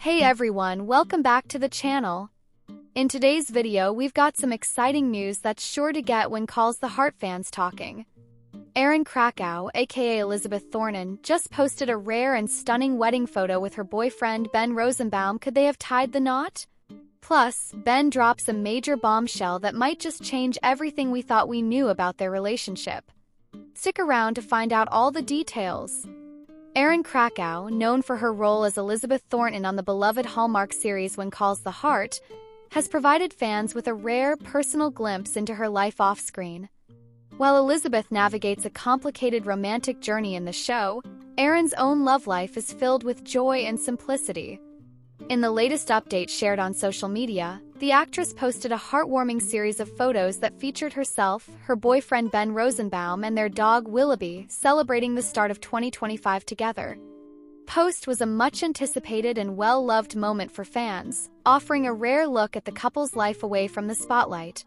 Hey everyone, welcome back to the channel. In today's video, we've got some exciting news that's sure to get When Calls the Heart fans talking. Erin Krakow, aka Elizabeth Thornton, just posted a rare and stunning wedding photo with her boyfriend Ben Rosenbaum. Could they have tied the knot? Plus, Ben drops a major bombshell that might just change everything we thought we knew about their relationship. Stick around to find out all the details. Erin Krakow, known for her role as Elizabeth Thornton on the beloved Hallmark series When Calls the Heart, has provided fans with a rare, personal glimpse into her life off-screen. While Elizabeth navigates a complicated romantic journey in the show, Erin's own love life is filled with joy and simplicity. In the latest update shared on social media, the actress posted a heartwarming series of photos that featured herself, her boyfriend Ben Rosenbaum, and their dog Willoughby celebrating the start of 2025 together. Post was a much-anticipated and well-loved moment for fans, offering a rare look at the couple's life away from the spotlight.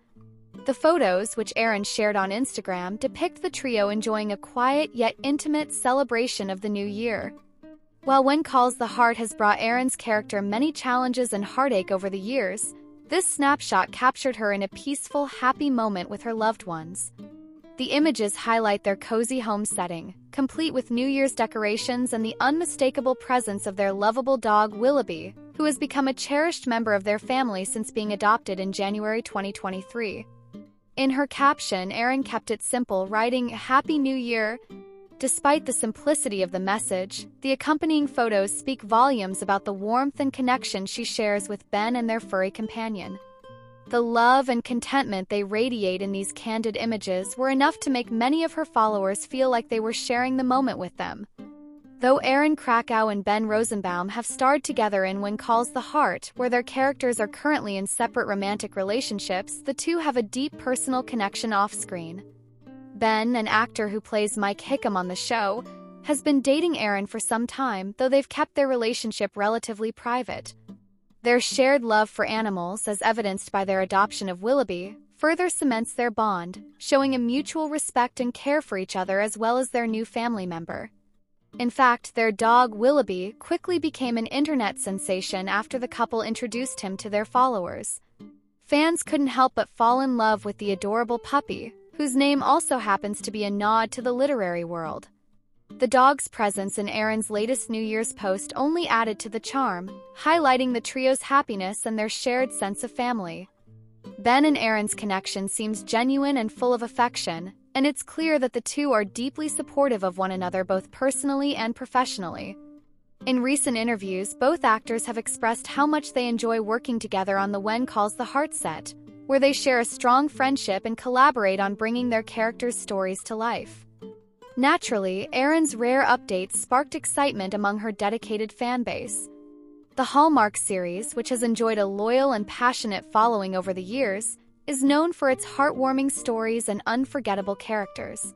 The photos, which Erin shared on Instagram, depict the trio enjoying a quiet yet intimate celebration of the new year. While When Calls the Heart has brought Erin's character many challenges and heartache over the years, this snapshot captured her in a peaceful, happy moment with her loved ones. The images highlight their cozy home setting, complete with New Year's decorations and the unmistakable presence of their lovable dog Willoughby, who has become a cherished member of their family since being adopted in January 2023. In her caption, Erin kept it simple, writing, "Happy New Year." Despite the simplicity of the message, the accompanying photos speak volumes about the warmth and connection she shares with Ben and their furry companion. The love and contentment they radiate in these candid images were enough to make many of her followers feel like they were sharing the moment with them. Though Erin Krakow and Ben Rosenbaum have starred together in When Calls the Heart, where their characters are currently in separate romantic relationships, the two have a deep personal connection off-screen. Ben, an actor who plays Mike Hickam on the show, has been dating Erin for some time, though they've kept their relationship relatively private. Their shared love for animals, as evidenced by their adoption of Willoughby, further cements their bond, showing a mutual respect and care for each other as well as their new family member. In fact, their dog Willoughby quickly became an internet sensation after the couple introduced him to their followers. Fans couldn't help but fall in love with the adorable puppy, whose name also happens to be a nod to the literary world. The dog's presence in Erin's latest New Year's post only added to the charm, highlighting the trio's happiness and their shared sense of family. Ben and Erin's connection seems genuine and full of affection, and it's clear that the two are deeply supportive of one another both personally and professionally. In recent interviews, both actors have expressed how much they enjoy working together on the When Calls the Heart set, where they share a strong friendship and collaborate on bringing their characters' stories to life. Naturally, Erin's rare updates sparked excitement among her dedicated fanbase. The Hallmark series, which has enjoyed a loyal and passionate following over the years, is known for its heartwarming stories and unforgettable characters.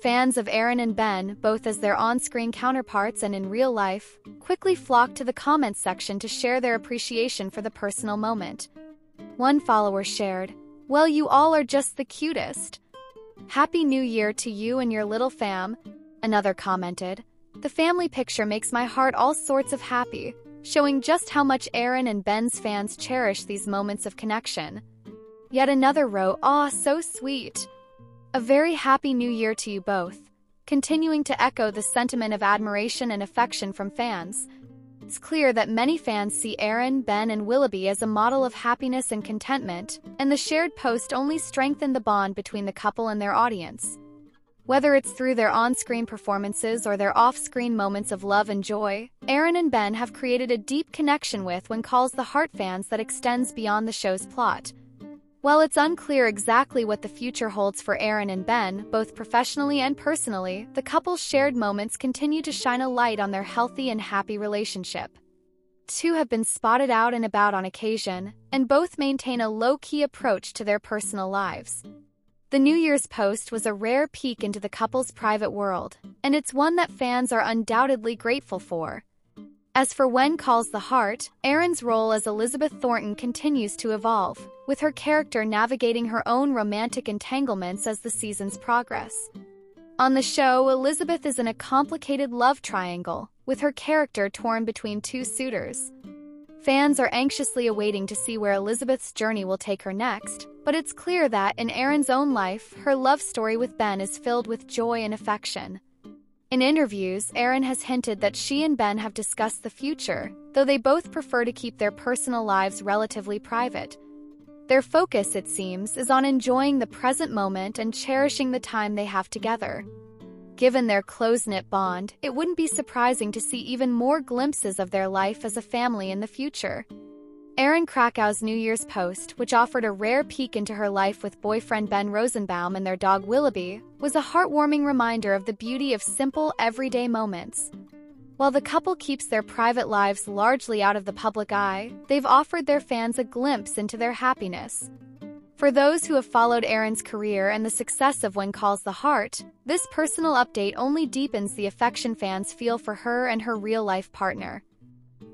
Fans of Erin and Ben, both as their on-screen counterparts and in real life, quickly flocked to the comments section to share their appreciation for the personal moment. One follower shared, "Well, you all are just the cutest. Happy New Year to you and your little fam." Another commented, "The family picture makes my heart all sorts of happy," showing just how much Erin and Ben's fans cherish these moments of connection. Yet another wrote, "Aw, so sweet. A very happy New Year to you both," continuing to echo the sentiment of admiration and affection from fans. It's clear that many fans see Erin, Ben, and Willoughby as a model of happiness and contentment, and the shared post only strengthened the bond between the couple and their audience. Whether it's through their on-screen performances or their off-screen moments of love and joy, Erin and Ben have created a deep connection with When Calls the Heart fans that extends beyond the show's plot. While it's unclear exactly what the future holds for Erin and Ben, both professionally and personally, the couple's shared moments continue to shine a light on their healthy and happy relationship. The two have been spotted out and about on occasion, and both maintain a low-key approach to their personal lives. The New Year's post was a rare peek into the couple's private world, and it's one that fans are undoubtedly grateful for. As for When Calls the Heart, Erin's role as Elizabeth Thornton continues to evolve, with her character navigating her own romantic entanglements as the seasons progress. On the show, Elizabeth is in a complicated love triangle, with her character torn between two suitors. Fans are anxiously awaiting to see where Elizabeth's journey will take her next, but it's clear that, in Erin's own life, her love story with Ben is filled with joy and affection. In interviews, Erin has hinted that she and Ben have discussed the future, though they both prefer to keep their personal lives relatively private. Their focus, it seems, is on enjoying the present moment and cherishing the time they have together. Given their close-knit bond, it wouldn't be surprising to see even more glimpses of their life as a family in the future. Erin Krakow's New Year's post, which offered a rare peek into her life with boyfriend Ben Rosenbaum and their dog Willoughby, was a heartwarming reminder of the beauty of simple, everyday moments. While the couple keeps their private lives largely out of the public eye, they've offered their fans a glimpse into their happiness. For those who have followed Erin's career and the success of When Calls the Heart, this personal update only deepens the affection fans feel for her and her real-life partner.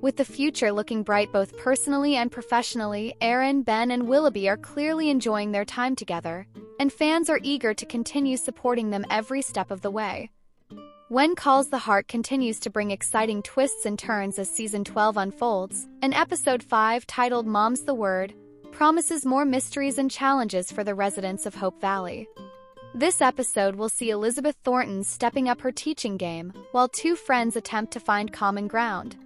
With the future looking bright both personally and professionally, Erin, Ben, and Willoughby are clearly enjoying their time together, and fans are eager to continue supporting them every step of the way. When Calls the Heart continues to bring exciting twists and turns as Season 12 unfolds, and Episode 5, titled Mom's the Word, promises more mysteries and challenges for the residents of Hope Valley. This episode will see Elizabeth Thornton stepping up her teaching game, while two friends attempt to find common ground.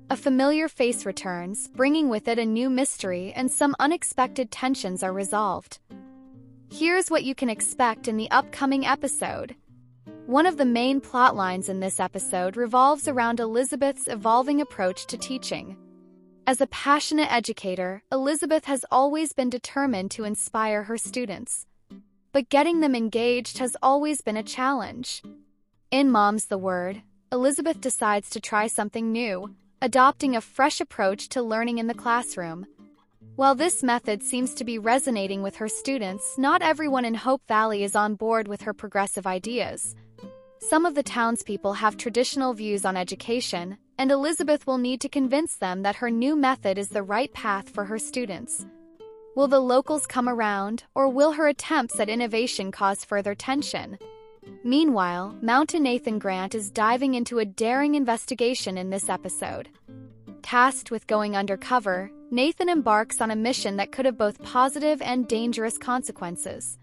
A familiar face returns, bringing with it a new mystery, and some unexpected tensions are resolved. Here's what you can expect in the upcoming episode. One of the main plot lines in this episode revolves around Elizabeth's evolving approach to teaching. As a passionate educator, Elizabeth has always been determined to inspire her students. But getting them engaged has always been a challenge. In Mom's the Word, Elizabeth decides to try something new, adopting a fresh approach to learning in the classroom. While this method seems to be resonating with her students, not everyone in Hope Valley is on board with her progressive ideas. Some of the townspeople have traditional views on education, and Elizabeth will need to convince them that her new method is the right path for her students. Will the locals come around, or will her attempts at innovation cause further tension? Meanwhile, Mountain Nathan Grant is diving into a daring investigation in this episode. Tasked with going undercover, Nathan embarks on a mission that could have both positive and dangerous consequences.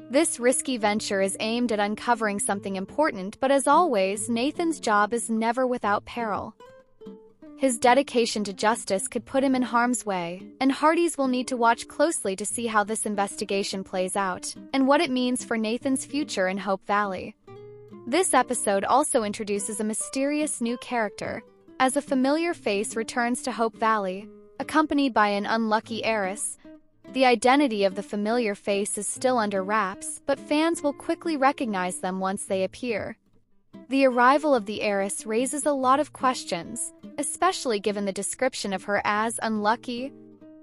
This risky venture is aimed at uncovering something important, but as always, Nathan's job is never without peril. His dedication to justice could put him in harm's way, and Hearties will need to watch closely to see how this investigation plays out, and what it means for Nathan's future in Hope Valley. This episode also introduces a mysterious new character, as a familiar face returns to Hope Valley, accompanied by an unlucky heiress. The identity of the familiar face is still under wraps, but fans will quickly recognize them once they appear. The arrival of the heiress raises a lot of questions, especially given the description of her as unlucky.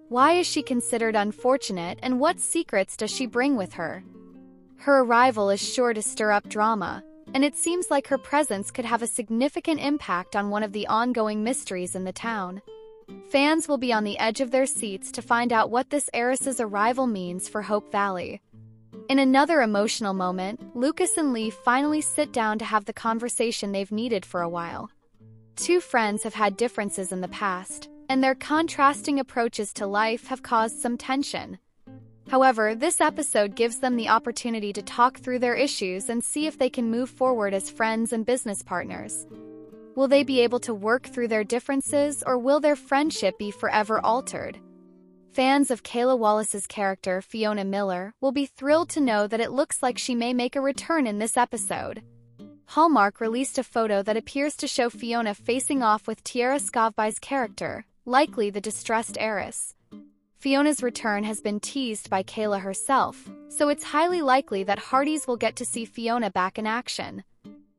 Why is she considered unfortunate, and what secrets does she bring with her? Her arrival is sure to stir up drama, and it seems like her presence could have a significant impact on one of the ongoing mysteries in the town. Fans will be on the edge of their seats to find out what this heiress's arrival means for Hope Valley. In another emotional moment, Lucas and Lee finally sit down to have the conversation they've needed for a while. Two friends have had differences in the past, and their contrasting approaches to life have caused some tension. However, this episode gives them the opportunity to talk through their issues and see if they can move forward as friends and business partners. Will they be able to work through their differences, or will their friendship be forever altered? Fans of Kayla Wallace's character, Fiona Miller, will be thrilled to know that it looks like she may make a return in this episode. Hallmark released a photo that appears to show Fiona facing off with Tiara Skovby's character, likely the distressed heiress. Fiona's return has been teased by Kayla herself, so it's highly likely that Hearties will get to see Fiona back in action.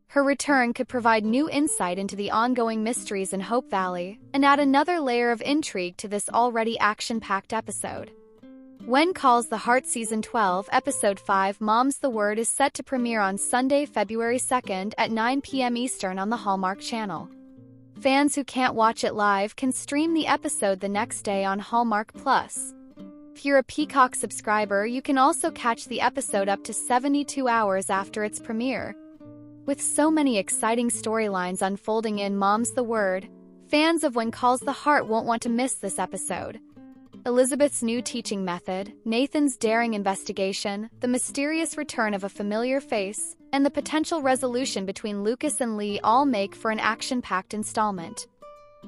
Her return could provide new insight into the ongoing mysteries in Hope Valley and add another layer of intrigue to this already action-packed episode. When Calls the Heart Season 12, Episode 5, Mom's the Word is set to premiere on Sunday, February 2nd at 9 p.m. Eastern on the Hallmark Channel. Fans who can't watch it live can stream the episode the next day on Hallmark Plus. If you're a Peacock subscriber, you can also catch the episode up to 72 hours after its premiere. With so many exciting storylines unfolding in Mom's the Word, Fans of When Calls the Heart won't want to miss this episode. Elizabeth's new teaching method, Nathan's daring investigation, the mysterious return of a familiar face, and the potential resolution between Lucas and Lee all make for an action-packed installment.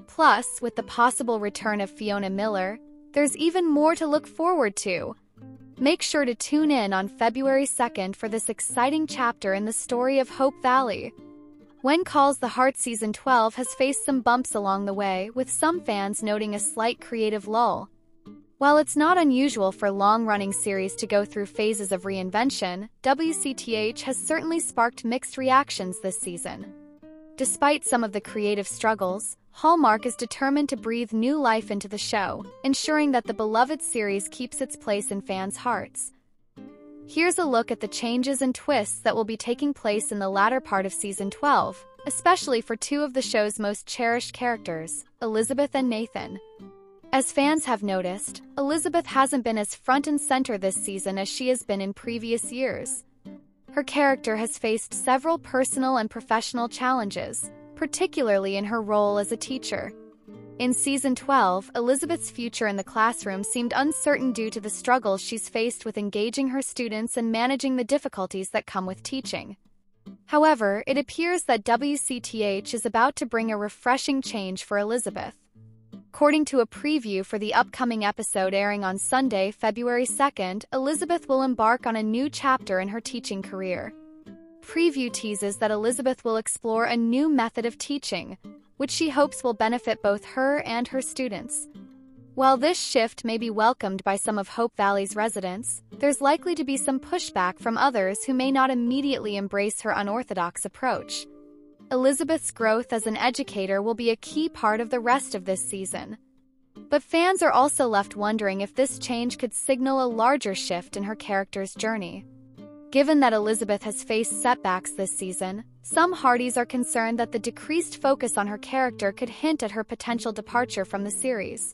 Plus, with the possible return of Fiona Miller, there's even more to look forward to. Make sure to tune in on February 2nd for this exciting chapter in the story of Hope Valley. When Calls the Heart Season 12 has faced some bumps along the way, with some fans noting a slight creative lull. While it's not unusual for long-running series to go through phases of reinvention, WCTH has certainly sparked mixed reactions this season. Despite some of the creative struggles, Hallmark is determined to breathe new life into the show, ensuring that the beloved series keeps its place in fans' hearts. Here's a look at the changes and twists that will be taking place in the latter part of Season 12, especially for two of the show's most cherished characters, Elizabeth and Nathan. As fans have noticed, Elizabeth hasn't been as front and center this season as she has been in previous years. Her character has faced several personal and professional challenges, particularly in her role as a teacher. In Season 12, Elizabeth's future in the classroom seemed uncertain due to the struggles she's faced with engaging her students and managing the difficulties that come with teaching. However, it appears that WCTH is about to bring a refreshing change for Elizabeth. According to a preview for the upcoming episode airing on Sunday, February 2nd, Elizabeth will embark on a new chapter in her teaching career. Preview teases that Elizabeth will explore a new method of teaching, which she hopes will benefit both her and her students. While this shift may be welcomed by some of Hope Valley's residents, there's likely to be some pushback from others who may not immediately embrace her unorthodox approach. Elizabeth's growth as an educator will be a key part of the rest of this season. But fans are also left wondering if this change could signal a larger shift in her character's journey. Given that Elizabeth has faced setbacks this season, some Hearties are concerned that the decreased focus on her character could hint at her potential departure from the series.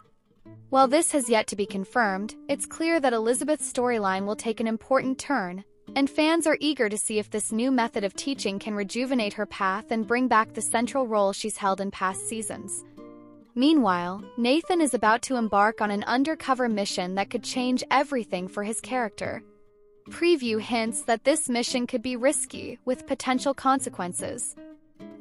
While this has yet to be confirmed, it's clear that Elizabeth's storyline will take an important turn, and fans are eager to see if this new method of teaching can rejuvenate her path and bring back the central role she's held in past seasons. Meanwhile, Nathan is about to embark on an undercover mission that could change everything for his character. Preview hints that this mission could be risky, with potential consequences.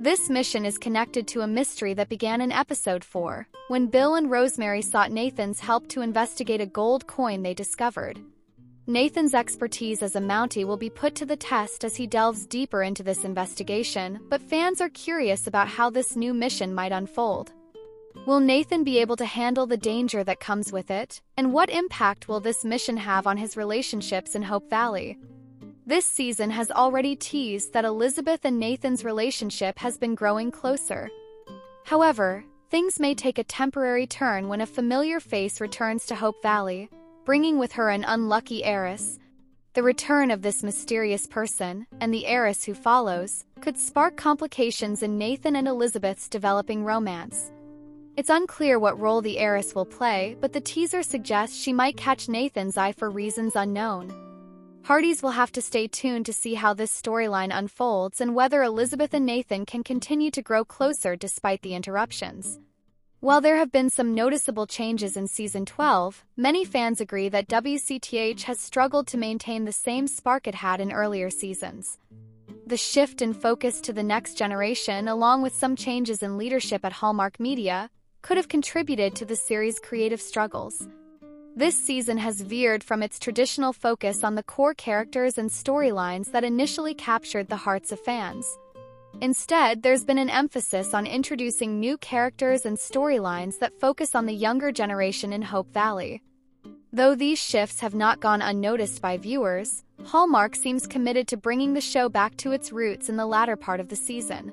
This mission is connected to a mystery that began in Episode 4, when Bill and Rosemary sought Nathan's help to investigate a gold coin they discovered. Nathan's expertise as a Mountie will be put to the test as he delves deeper into this investigation, but fans are curious about how this new mission might unfold. Will Nathan be able to handle the danger that comes with it, and what impact will this mission have on his relationships in Hope Valley? This season has already teased that Elizabeth and Nathan's relationship has been growing closer. However, things may take a temporary turn when a familiar face returns to Hope Valley, bringing with her an unlucky heiress. The return of this mysterious person, and the heiress who follows, could spark complications in Nathan and Elizabeth's developing romance. It's unclear what role the heiress will play, but the teaser suggests she might catch Nathan's eye for reasons unknown. Hearties will have to stay tuned to see how this storyline unfolds and whether Elizabeth and Nathan can continue to grow closer despite the interruptions. While there have been some noticeable changes in Season 12, many fans agree that WCTH has struggled to maintain the same spark it had in earlier seasons. The shift in focus to the next generation, along with some changes in leadership at Hallmark Media, could have contributed to the series' creative struggles. This season has veered from its traditional focus on the core characters and storylines that initially captured the hearts of fans. Instead, there's been an emphasis on introducing new characters and storylines that focus on the younger generation in Hope Valley. Though these shifts have not gone unnoticed by viewers, Hallmark seems committed to bringing the show back to its roots in the latter part of the season.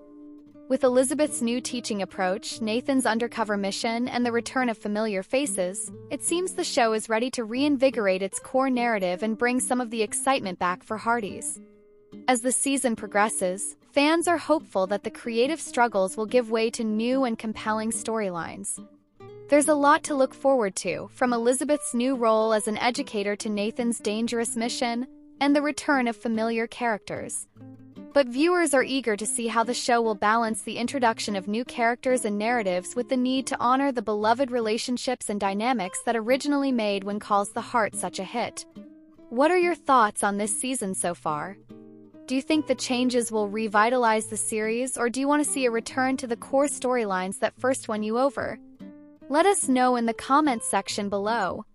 With Elizabeth's new teaching approach, Nathan's undercover mission, and the return of familiar faces, it seems the show is ready to reinvigorate its core narrative and bring some of the excitement back for Hearties. As the season progresses, fans are hopeful that the creative struggles will give way to new and compelling storylines. There's a lot to look forward to, from Elizabeth's new role as an educator to Nathan's dangerous mission, and the return of familiar characters. But viewers are eager to see how the show will balance the introduction of new characters and narratives with the need to honor the beloved relationships and dynamics that originally made When Calls the Heart such a hit. What are your thoughts on this season so far? Do you think the changes will revitalize the series, or do you want to see a return to the core storylines that first won you over? Let us know in the comments section below.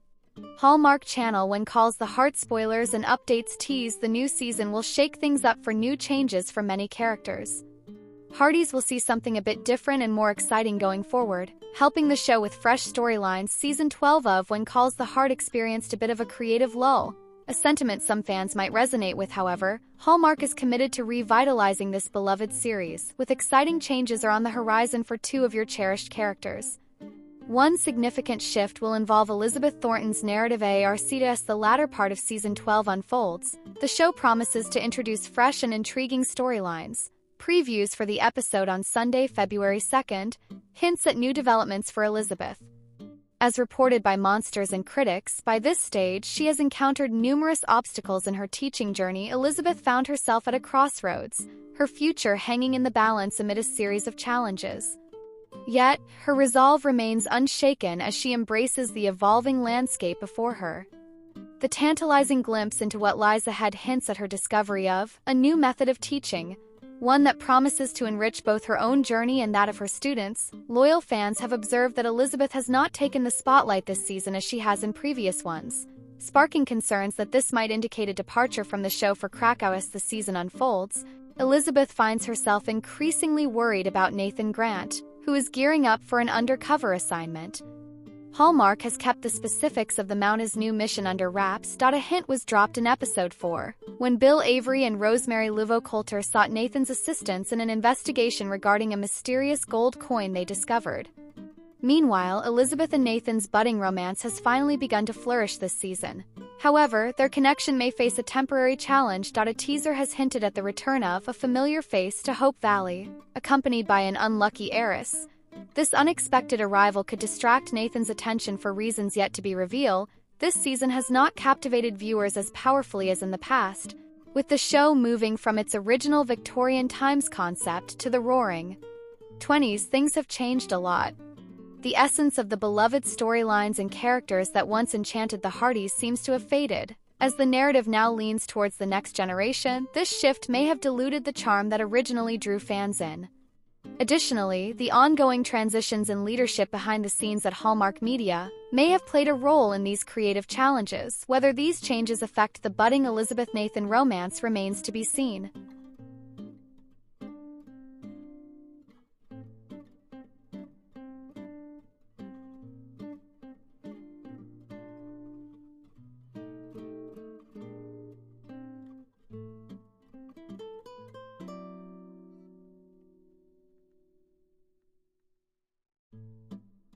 Hallmark Channel When Calls the Heart spoilers and updates tease the new season will shake things up for new changes for many characters. Hearties will see something a bit different and more exciting going forward, helping the show with fresh storylines. Season 12 of When Calls the Heart experienced a bit of a creative lull, a sentiment some fans might resonate with. However, Hallmark is committed to revitalizing this beloved series, with exciting changes are on the horizon for two of your cherished characters. One significant shift will involve Elizabeth Thornton's narrative arc as the latter part of Season 12 unfolds. The show promises to introduce fresh and intriguing storylines. Previews for the episode on Sunday, February 2nd, hints at new developments for Elizabeth. As reported by Monsters and Critics, by this stage she has encountered numerous obstacles in her teaching journey. Elizabeth found herself at a crossroads, her future hanging in the balance amid a series of challenges. Yet, her resolve remains unshaken as she embraces the evolving landscape before her. The tantalizing glimpse into what lies ahead hints at her discovery of a new method of teaching, one that promises to enrich both her own journey and that of her students. Loyal fans have observed that Elizabeth has not taken the spotlight this season as she has in previous ones, sparking concerns that this might indicate a departure from the show for Krakow. As the season unfolds, Elizabeth finds herself increasingly worried about Nathan Grant, who is gearing up for an undercover assignment. Hallmark has kept the specifics of the Mounta's new mission under wraps. A hint was dropped in episode 4, when Bill Avery and Rosemary Luvo-Coulter sought Nathan's assistance in an investigation regarding a mysterious gold coin they discovered. Meanwhile, Elizabeth and Nathan's budding romance has finally begun to flourish this season. However, their connection may face a temporary challenge. A teaser has hinted at the return of a familiar face to Hope Valley, accompanied by an unlucky heiress. This unexpected arrival could distract Nathan's attention for reasons yet to be revealed. This season has not captivated viewers as powerfully as in the past, with the show moving from its original Victorian times concept to the roaring 20s. Things have changed a lot. The essence of the beloved storylines and characters that once enchanted the Hearties seems to have faded. As the narrative now leans towards the next generation, this shift may have diluted the charm that originally drew fans in. Additionally, the ongoing transitions in leadership behind the scenes at Hallmark Media may have played a role in these creative challenges. Whether these changes affect the budding Elizabeth-Nathan romance remains to be seen.